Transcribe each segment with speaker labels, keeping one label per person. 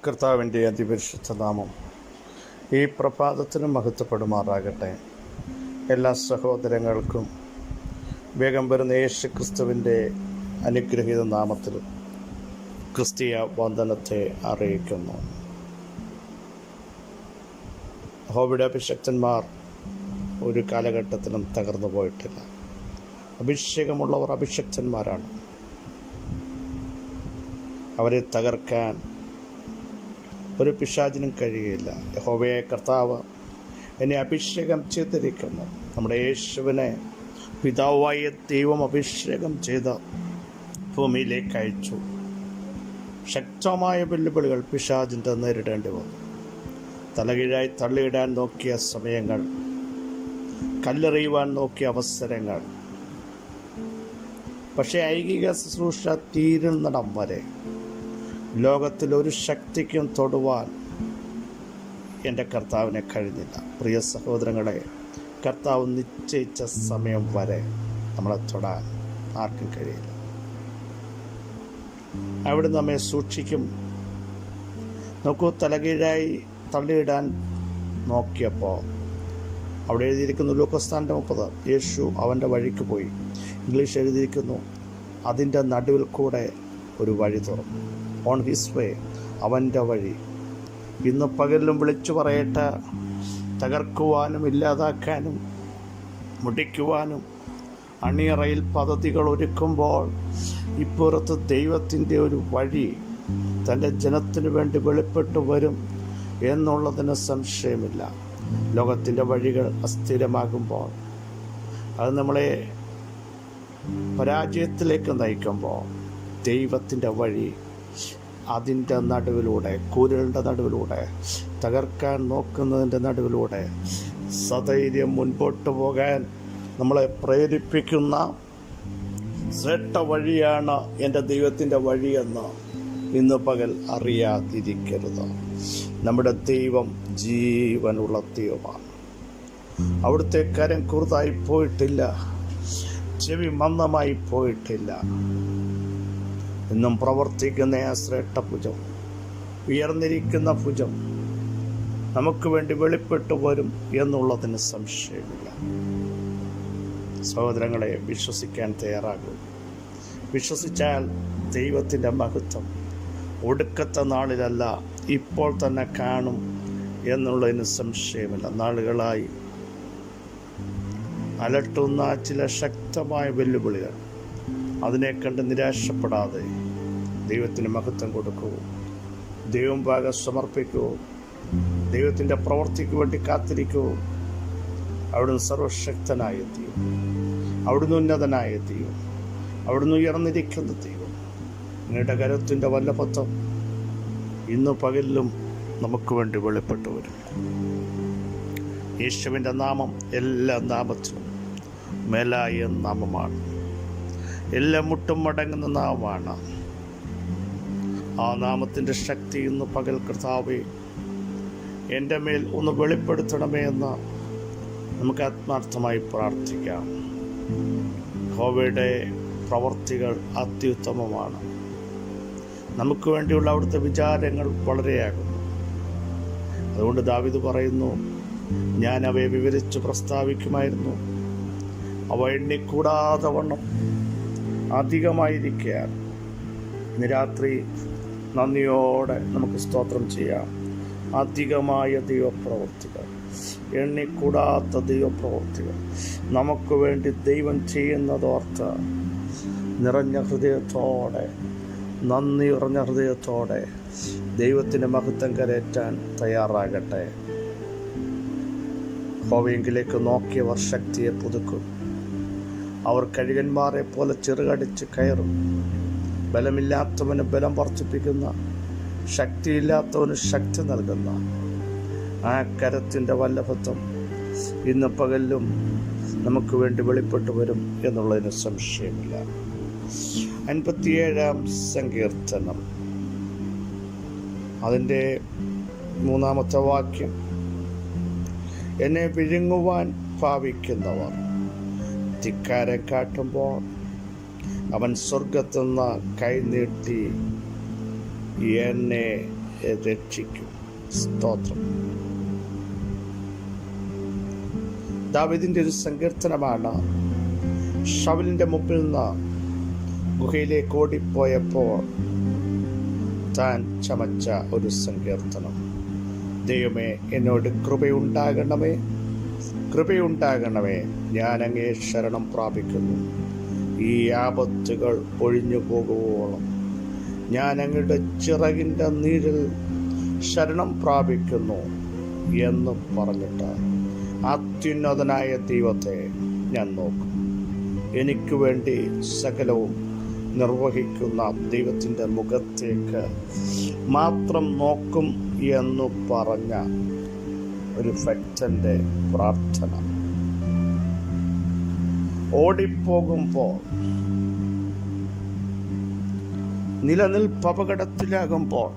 Speaker 1: കർത്താവിൻ്റെ അതിപരിശുദ്ധ നാമം ഈ പ്രഭാതത്തിന് മഹത്വപ്പെടുമാറാകട്ടെ. എല്ലാ സഹോദരങ്ങൾക്കും വേഗം വരുന്ന യേശു ക്രിസ്തുവിൻ്റെ അനുഗ്രഹീത നാമത്തിൽ ക്രിസ്തീയ വന്ദനത്തെ അറിയിക്കുന്നു. യഹോവയുടെ അഭിഷക്തന്മാർ ഒരു കാലഘട്ടത്തിലും തകർന്നു പോയിട്ടില്ല. അഭിഷേകമുള്ളവർ അഭിഷക്തന്മാരാണ്. അവരെ തകർക്കാൻ ഒരു പിശാചിനും കഴിയുകയില്ല. യഹോവയെ കർത്താവ് എന്നെ അഭിഷേകം ചെയ്തിരിക്കുന്നു. നമ്മുടെ യേശുവിനെ പിതാവായ ദൈവം അഭിഷേകം ചെയ്ത് ഭൂമിയിലേക്ക് അയച്ചു. ശക്തമായ വെല്ലുവിളികൾ പിശാചിൻ്റെ നേരിടേണ്ടി വന്നു. തലകീഴായി തള്ളിയിടാൻ നോക്കിയ സമയങ്ങൾ, കല്ലെറിയുവാൻ നോക്കിയ അവസരങ്ങൾ. പക്ഷേ ഐഹിക ശുശ്രൂഷ തീരുന്നിടം വരെ ലോകത്തിലൊരു ശക്തിക്കും തൊടുവാൻ എൻ്റെ കർത്താവിനെ കഴിഞ്ഞില്ല. പ്രിയ സഹോദരങ്ങളെ, കർത്താവ് നിശ്ചയിച്ച സമയം വരെ നമ്മളെ തൊടാൻ ആർക്കും കഴിയില്ല. അവിടെ നമ്മെ സൂക്ഷിക്കും. നോക്കൂ, തലകീഴായി തള്ളിയിടാൻ നോക്കിയപ്പോൾ അവിടെ എഴുതിയിരിക്കുന്നു, ലൂക്കോസ് 30, യേശു അവൻ്റെ വഴിക്ക് പോയി. ഇംഗ്ലീഷ് എഴുതിയിരിക്കുന്നു, അതിൻ്റെ നടുവിൽ കൂടെ ഒരു വഴി തുറന്നു. ഓൺ ഹിസ് വേ, അവൻ്റെ വഴി. ഇന്ന് പകലിലും വിളിച്ചു പറയട്ടെ, തകർക്കുവാനും ഇല്ലാതാക്കാനും മുടിക്കുവാനും അണിയറയിൽ പദ്ധതികൾ ഒരുക്കുമ്പോൾ ഇപ്പുറത്ത് ദൈവത്തിൻ്റെ ഒരു വഴി തൻ്റെ ജനത്തിനു വേണ്ടി വെളിപ്പെട്ടു വരും എന്നുള്ളതിന് സംശയമില്ല. ലോകത്തിൻ്റെ വഴികൾ അസ്ഥിരമാകുമ്പോൾ അത് നമ്മളെ പരാജയത്തിലേക്ക് നയിക്കുമ്പോൾ ദൈവത്തിൻ്റെ വഴി അതിൻ്റെ നടുവിലൂടെ, കൂരലിൻ്റെ നടുവിലൂടെ, തകർക്കാൻ നോക്കുന്നതിൻ്റെ നടുവിലൂടെ സധൈര്യം മുൻപോട്ട് പോകാൻ നമ്മളെ പ്രേരിപ്പിക്കുന്ന ശ്രേഷ്ഠ വഴിയാണ് എൻ്റെ ദൈവത്തിൻ്റെ വഴിയെന്ന് ഇന്ന് പകൽ അറിയാതിരിക്കരുത്. നമ്മുടെ ദൈവം ജീവനുള്ള ദൈവമാണ്. അവിടുത്തെ കരം കുറുതായി പോയിട്ടില്ല, ചെവി മന്ദമായി പോയിട്ടില്ല. ഇന്നും പ്രവർത്തിക്കുന്ന ആ ശ്രേഷ്ഠ ഭുജം, ഉയർന്നിരിക്കുന്ന ഭുജം നമുക്ക് വേണ്ടി വെളിപ്പെട്ടു വരും എന്നുള്ളതിന് സംശയമില്ല. സഹോദരങ്ങളെ, വിശ്വസിക്കാൻ തയ്യാറാകൂ. വിശ്വസിച്ചാൽ ദൈവത്തിൻ്റെ മഹത്വം ഒടുക്കത്തെ നാളിലല്ല, ഇപ്പോൾ തന്നെ കാണും എന്നുള്ളതിന് സംശയമില്ല. നാളുകളായി അലട്ടുന്ന ചില ശക്തമായ വെല്ലുവിളികൾ, അതിനെ കണ്ട് നിരാശപ്പെടാതെ ദൈവത്തിന് മഹത്വം കൊടുക്കൂ. ദൈവം ഭാഗം സമർപ്പിക്കൂ. ദൈവത്തിൻ്റെ പ്രവൃത്തിക്ക് വേണ്ടി കാത്തിരിക്കൂ. അവിടുന്ന് സർവശക്തനായ ദൈവം, അവിടുന്ന് ഉന്നതനായ ദൈവം, അവിടുന്ന് ഉയർന്നിരിക്കുന്ന ദൈവം. നിങ്ങളുടെ കരത്തിൻ്റെ വല്ലഭത്വം ഇന്ന് പകലിലും നമുക്ക് വേണ്ടി വെളിപ്പെട്ടു വരും. യേശുവിൻ്റെ നാമം എല്ലാ നാമത്തിനും മേലായ നാമമാണ്. എല്ലാ മുട്ടും മടങ്ങുന്ന നാമമാണ്. ആ നാമത്തിൻ്റെ ശക്തി ഇന്ന് പകൽ കർത്താവേ എൻ്റെ മേൽ ഒന്ന് വെളിപ്പെടുത്തണമേ എന്ന് നമുക്ക് ആത്മാർത്ഥമായി പ്രാർത്ഥിക്കാം. യഹോവയുടെ പ്രവർത്തികൾ അത്യുത്തമമാണ്. നമുക്ക് വേണ്ടിയുള്ള അവിടുത്തെ വിചാരങ്ങൾ വളരെയാകുന്നു. അതുകൊണ്ട് ദാവീദ് പറയുന്നു, ഞാൻ അവയെ വിവരിച്ച് പ്രസ്താവിക്കുമായിരുന്നു. അവ എണ്ണിക്കൂടാതെ വണ്ണം അധികമായിരിക്കുകയാണ്. ഇന്ന് രാത്രി നന്ദിയോടെ നമുക്ക് സ്തോത്രം ചെയ്യാം. അധികമായ ദൈവപ്രവൃത്തികൾ, എണ്ണിക്കൂടാത്ത ദൈവപ്രവൃത്തികൾ നമുക്ക് വേണ്ടി ദൈവം ചെയ്യുന്നതോർത്ത് നിറഞ്ഞ ഹൃദയത്തോടെ, നന്ദി നിറഞ്ഞ ഹൃദയത്തോടെ ദൈവത്തിന് മഹത്വം കരേറ്റാൻ തയ്യാറാകട്ടെ. യഹോവയെങ്കിലേക്ക് നോക്കിയവർ ശക്തിയെ പുതുക്കും. അവർ കഴുകന്മാരെ പോലെ ചിറകടിച്ച് കയറും. ബലമില്ലാത്തവന് ബലം വർദ്ധിപ്പിക്കുന്ന, ശക്തിയില്ലാത്തവന് ശക്തി നൽകുന്ന ആ കരത്തിൻ്റെ വല്ലഭത്വം ഇന്ന് പകലിലും നമുക്ക് വേണ്ടി വെളിപ്പെട്ടു വരും എന്നുള്ളതിന് സംശയമില്ല. 57-ാം സങ്കീർത്തനം അതിൻ്റെ 3-ാമത്തെ വാക്യം, എന്നെ വിഴുങ്ങുവാൻ ഭാവിക്കുന്നവർ ധിക്കാരെ കാട്ടുമ്പോൾ അവൻ സ്വർഗത്തുനിന്ന് കൈനീട്ടി എന്നെ രക്ഷിക്കും. സ്തോത്രം. ദാവീദിന്റെ ഒരു സങ്കീർത്തനമാണ്. ശൗലിന്റെ മുമ്പിൽ നിന്ന് ഗുഹയിലേക്ക് ഓടിപ്പോയപ്പോൾ താൻ ചമച്ച ഒരു സങ്കീർത്തനം. ദൈവമേ, എന്നോട് കൃപയുണ്ടാകണമേ, കൃപയുണ്ടാകണമേ, ഞാൻ അങ്ങേ ശരണം പ്രാപിക്കുന്നു. ഈ ആപത്തുകൾ ഒഴിഞ്ഞു പോകുവോളം ഞാൻ അങ്ങയുടെ ചിറകിൻ്റെ നീരിൽ ശരണം പ്രാപിക്കുന്നു എന്ന് പറഞ്ഞിട്ട് അത്യുന്നതനായ ദൈവത്തെ ഞാൻ നോക്കും. എനിക്ക് വേണ്ടി സകലവും നിർവഹിക്കുന്ന ദൈവത്തിൻ്റെ മുഖത്തേക്ക് മാത്രം നോക്കും എന്ന് പറഞ്ഞ ഒരു ഭക്തൻ്റെ പ്രാർത്ഥന. ഓടിപ്പോകുമ്പോൾ, നിലനിൽപ്പ് അപകടത്തിലാകുമ്പോൾ,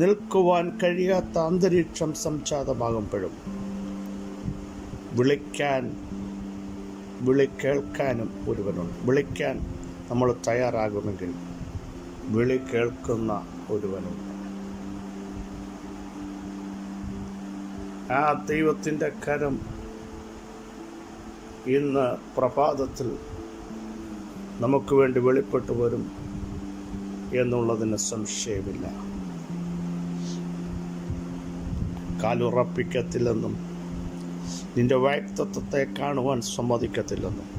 Speaker 1: നിൽക്കുവാൻ കഴിയാത്ത അന്തരീക്ഷം സംജാതമാകുമ്പോഴും വിളി കേൾക്കാനും ഒരുവനുണ്ട്. വിളിക്കാൻ നമ്മൾ തയ്യാറാകുമെങ്കിൽ വിളി കേൾക്കുന്ന ഒരുവനുണ്ട്. ആ ദൈവത്തിൻ്റെ കരം ഇന്ന് പ്രഭാതത്തിൽ നമുക്ക് വേണ്ടി വെളിപ്പെട്ടു വരും എന്നുള്ളതിന് സംശയമില്ല. കാലുറപ്പിക്കത്തില്ലെന്നും നിന്റെ വ്യക്തിത്വത്തെ കാണുവാൻ സമ്മതിക്കത്തില്ലെന്നും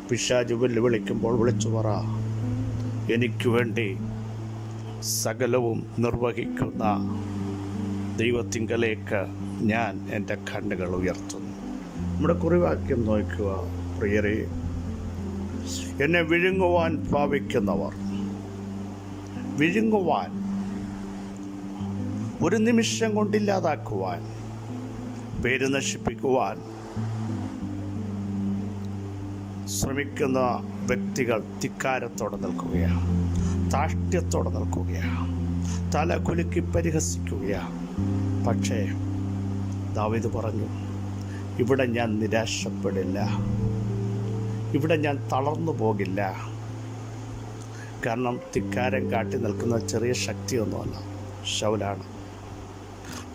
Speaker 1: പിശാച് വെല്ലുവിളിക്കുമ്പോൾ വിളിച്ചു പറ, എനിക്ക് വേണ്ടി സകലവും നിർവഹിക്കുന്ന ദൈവത്തിങ്കലേക്ക് ഞാൻ എൻ്റെ കണ്ണുകൾ ഉയർത്തുന്നു. നമ്മുടെ കുറിവാക്യം നോക്കുക പ്രിയരെ. എന്നെ വിഴുങ്ങുവാൻ ഭാവിക്കുന്നവർ, വിഴുങ്ങുവാൻ, ഒരു നിമിഷം കൊണ്ടില്ലാതാക്കുവാൻ, പേര് നശിപ്പിക്കുവാൻ ശ്രമിക്കുന്ന വ്യക്തികൾ ധിക്കാരത്തോടെ നിൽക്കുകയാണ്, ധാർഷ്ട്യത്തോടെ നിൽക്കുകയാണ്, തല കുലുക്കി പരിഹസിക്കുകയാണ്. പക്ഷേ ദാവീദ് പറഞ്ഞു, ഇവിടെ ഞാൻ നിരാശപ്പെടില്ല, ഇവിടെ ഞാൻ തളർന്നു പോകില്ല. കാരണം ധിക്കാരം കാട്ടി നിൽക്കുന്ന ചെറിയ ശക്തിയൊന്നുമല്ല, ശൗലാണ്.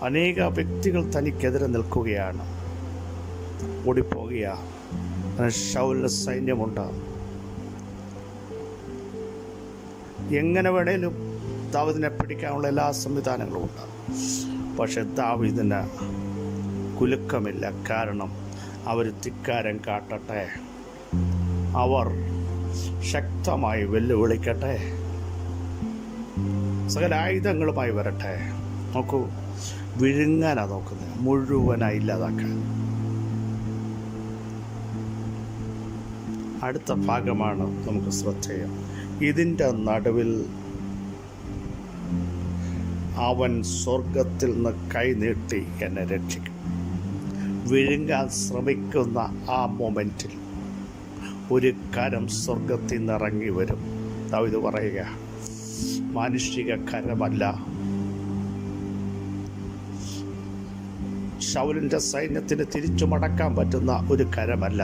Speaker 1: അനേക വ്യക്തികൾ തനിക്കെതിരെ നിൽക്കുകയാണ്, ഓടിപ്പോകുകയാണ്. ശൗലിന് സൈന്യമുണ്ട്. എങ്ങനെ വേണേലും ദാവീദിനെ പിടിക്കാനുള്ള എല്ലാ സംവിധാനങ്ങളും ഉണ്ട്. പക്ഷെ ദാവീദിന് കുലുക്കമില്ല. കാരണം അവർ ധിക്കാരം കാട്ടട്ടെ, അവർ ശക്തമായി വെല്ലുവിളിക്കട്ടെ, സകല ആയുധങ്ങളുമായി വരട്ടെ. നോക്കൂ, വിഴുങ്ങാനാണ് നോക്കുന്നത്, മുഴുവനായി ഇല്ലാതാക്കാൻ. അടുത്ത ഭാഗമാണ് നമുക്ക് ശ്രദ്ധേയം. ഇതിൻ്റെ നടുവിൽ അവൻ സ്വർഗത്തിൽ നിന്ന് കൈനീട്ടി എന്നെ രക്ഷിക്കും. വിഴുങ്ങാൻ ശ്രമിക്കുന്ന ആ മൊമെൻറ്റിൽ ഒരു കരം സ്വർഗത്തിൽ നിന്ന് ഇറങ്ങി വരും. ദാവീദ് പറയുക, മാനുഷിക കരമല്ല, ശൗലിൻ്റെ സൈന്യത്തിന് തിരിച്ചു മടക്കാൻ പറ്റുന്ന ഒരു കരമല്ല,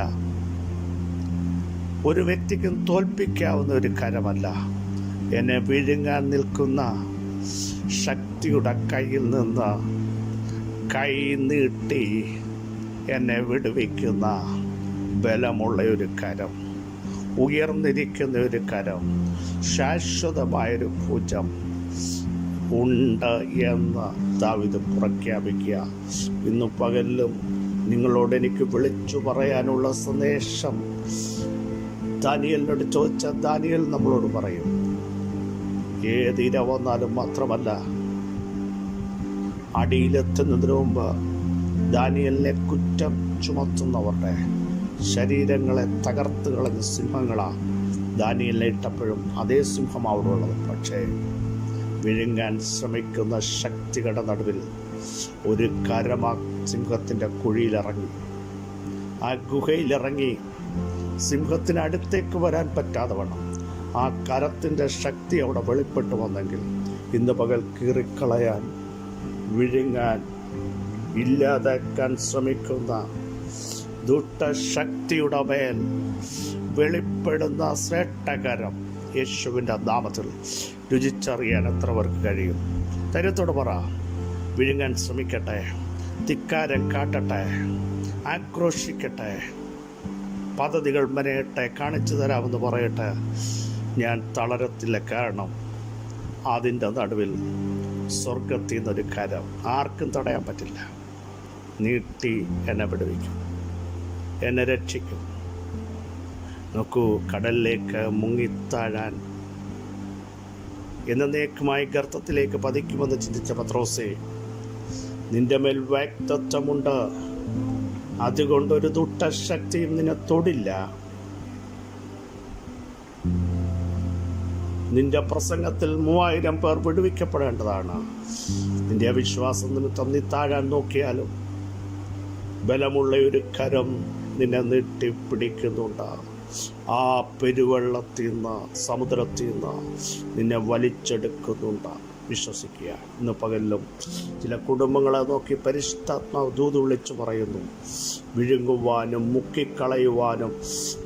Speaker 1: ഒരു വ്യക്തിക്കും തോൽപ്പിക്കാവുന്ന ഒരു കരമല്ല. എന്നെ വിഴുങ്ങാൻ നിൽക്കുന്ന ശക്തിയുടെ കയ്യിൽ നിന്ന് കൈ നീട്ടി എന്നെ വിടുവിക്കുന്ന ബലമുള്ള ഒരു കരം, ഉയർന്നിരിക്കുന്ന ഒരു കരം, ശാശ്വതമായൊരു ഭുജം ഉണ്ട് എന്ന് ദാവീദ് പ്രഖ്യാപിക്കുക. ഇന്ന് പകലിലും നിങ്ങളോട് എനിക്ക് വിളിച്ചു പറയാനുള്ള സന്ദേശം ദാനിയേലിനോട് ചോദിച്ച ദാനിയേൽ നമ്മളോട് പറയും. ഏത് ഇര വന്നാലും മാത്രമല്ല, അടിയിലെത്തുന്നതിന് മുമ്പ് ദാനിയേലിനെ കുറ്റം ചുമത്തുന്നവരുടെ ശരീരങ്ങളെ തകർത്ത് കളഞ്ഞ സിംഹങ്ങളാ ദാനിയേലിനെ ഇട്ടപ്പോഴും അതേ സിംഹം അവിടെ ഉള്ളത്. പക്ഷേ വിഴുങ്ങാൻ ശ്രമിക്കുന്ന ശക്തികളുടെ നടുവിൽ ഒരു കരം ആ സിംഹത്തിൻ്റെ കുഴിയിലിറങ്ങി, ആ ഗുഹയിലിറങ്ങി, സിംഹത്തിന് അടുത്തേക്ക് വരാൻ പറ്റാതെ വണ്ണം ആ കരത്തിൻ്റെ ശക്തി അവിടെ വെളിപ്പെട്ടു വന്നെങ്കിൽ ഇന്ന് പകൽ കീറിക്കളയാൻ, വിഴുങ്ങാൻ, ഇല്ലാതാക്കാൻ ശ്രമിക്കുന്ന ദുഷ്ടശക്തിയുടെ മേൽ വെളിപ്പെടുന്ന ശ്രേഷ്ഠകരം യേശുവിൻ്റെ നാമത്തിൽ രുചിച്ചറിയാൻ എത്ര പേർക്ക് കഴിയും? ധൈര്യത്തോട് പറ. വിഴുങ്ങാൻ ശ്രമിക്കട്ടെ, ധിക്കാരം കാട്ടട്ടെ, ആക്രോശിക്കട്ടെ, പദ്ധതികൾ മെനയട്ടെ, കാണിച്ചു തരാമെന്ന് പറയട്ടെ, ഞാൻ തളരത്തില്ല. കാരണം അതിൻ്റെ നടുവിൽ സ്വർഗത്തിൽ നിന്നൊരു കരം ആർക്കും തടയാൻ പറ്റില്ല. നീട്ടി എന്നെ വിടുവിക്കും, എന്നെ രക്ഷിക്കും. നോക്കൂ, കടലിലേക്ക് മുങ്ങിത്താഴാൻ എന്നേക്കുമായി ഗർത്തത്തിലേക്ക് പതിക്കുമെന്ന് ചിന്തിച്ച പത്രോസേ, നിന്റെ മേൽ വ്യക്തിത്വമുണ്ട്. അതുകൊണ്ടൊരു ദുഷ്ടശക്തിയും നിന്നെ തൊടില്ല. നിന്റെ പ്രസംഗത്തിൽ 3000 പേർ വിടുവിക്കപ്പെടേണ്ടതാണ്. നിന്റെ അവിശ്വാസം നിമിത്തം നീ താഴാൻ നോക്കിയാലും ബലമുള്ള ഒരു കരം നിന്നെ നീട്ടിപ്പിടിക്കുന്നുണ്ട്. ആ പെരുവെള്ളത്തിൽ നിന്ന്, സമുദ്രത്തിൽ നിന്ന് നിന്നെ വലിച്ചെടുക്കുന്നുണ്ട്. വിശ്വസിക്കുക. ഇന്ന് പകലിലും ചില കുടുംബങ്ങളെ നോക്കി പരിശുദ്ധാത്മാവ് ദൂത് വിളിച്ചു പറയുന്നു. വിഴുങ്ങുവാനും മുക്കിക്കളയുവാനും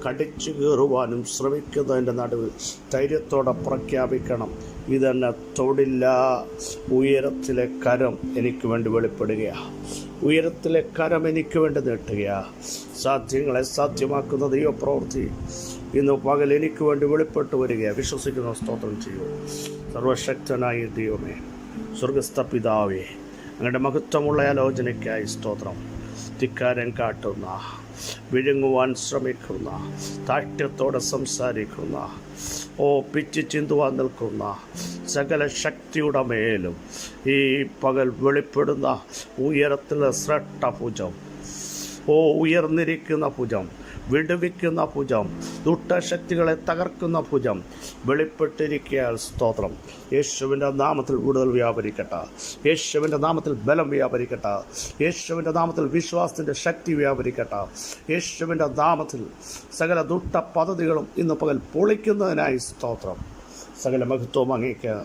Speaker 1: കടിച്ചു കീറുവാനും ശ്രമിക്കുന്നതിൻ്റെ നടുവിൽ ധൈര്യത്തോടെ പ്രഖ്യാപിക്കണം, ഇതെന്നെ തൊടില്ല. ഉയരത്തിലെ കരം എനിക്ക് വേണ്ടി വെളിപ്പെടുകയാണ്. ഉയരത്തിലെ കരം എനിക്ക് വേണ്ടി നീട്ടുകയാണ്. സാധ്യങ്ങളെ സാധ്യമാക്കുന്ന ദൈവപ്രവൃത്തി ഇന്ന് പകൽ എനിക്ക് വേണ്ടി വെളിപ്പെട്ടു വരികയാണ്. വിശ്വസിക്കുന്ന സ്തോത്രം ചെയ്യൂ. സർവശക്തനായ ദൈവമേ, സ്വർഗസ്ഥ പിതാവേ, അങ്ങയുടെ മഹത്വമുള്ള ആലോചനയ്ക്കായി സ്തോത്രം. ധിക്കാരം കാട്ടുന്ന, വിഴുങ്ങുവാൻ ശ്രമിക്കുന്ന, താഷ്ട്യത്തോടെ സംസാരിക്കുന്ന, പിച്ച് ചിന്തുവാൻ നിൽക്കുന്ന സകല ശക്തിയുടെ മേലും ഈ പകൽ വെളിപ്പെടുന്ന ഉയരത്തിലെ ശ്രേഷ്ഠഭുജം, ഉയർന്നിരിക്കുന്ന ഭുജം, വിടുവിക്കുന്ന ഭുജം, ദുഷ്ടശക്തികളെ തകർക്കുന്ന ഭുജം വെളിപ്പെട്ടിരിക്കാൻ സ്തോത്രം. യേശുവിൻ്റെ നാമത്തിൽ വിടുതൽ വ്യാപരിക്കട്ടെ. യേശുവിൻ്റെ നാമത്തിൽ ബലം വ്യാപരിക്കട്ടെ. യേശുവിൻ്റെ നാമത്തിൽ വിശ്വാസത്തിൻ്റെ ശക്തി വ്യാപരിക്കട്ടെ. യേശുവിൻ്റെ നാമത്തിൽ സകല ദുഷ്ട പദ്ധതികളും ഇന്ന് പകൽ പൊളിക്കുന്നതിനായി സ്തോത്രം. സകല മഹത്വവും അങ്ങേക്ക്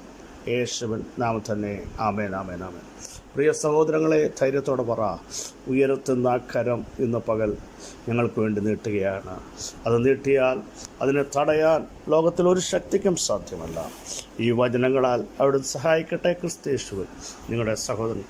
Speaker 1: യേശുവിൻ നാമത്തിൽ തന്നെ. ആമേൻ, ആമേൻ, ആമേൻ. പ്രിയ സഹോദരങ്ങളെ, ധൈര്യത്തോടെ പറ, ഉയരത്തുന്ന കരം ഇന്ന് പകൽ ഞങ്ങൾക്ക് വേണ്ടി നീട്ടുകയാണ്. അത് നീട്ടിയാൽ അതിനെ തടയാൻ ലോകത്തിൽ ഒരു ശക്തിക്കും സാധ്യമല്ല. ഈ വചനങ്ങളാൽ അവിടെ സഹായിക്കട്ടെ. ക്രിസ്തയേശുവിൽ നിങ്ങളുടെ സഹോദരൻ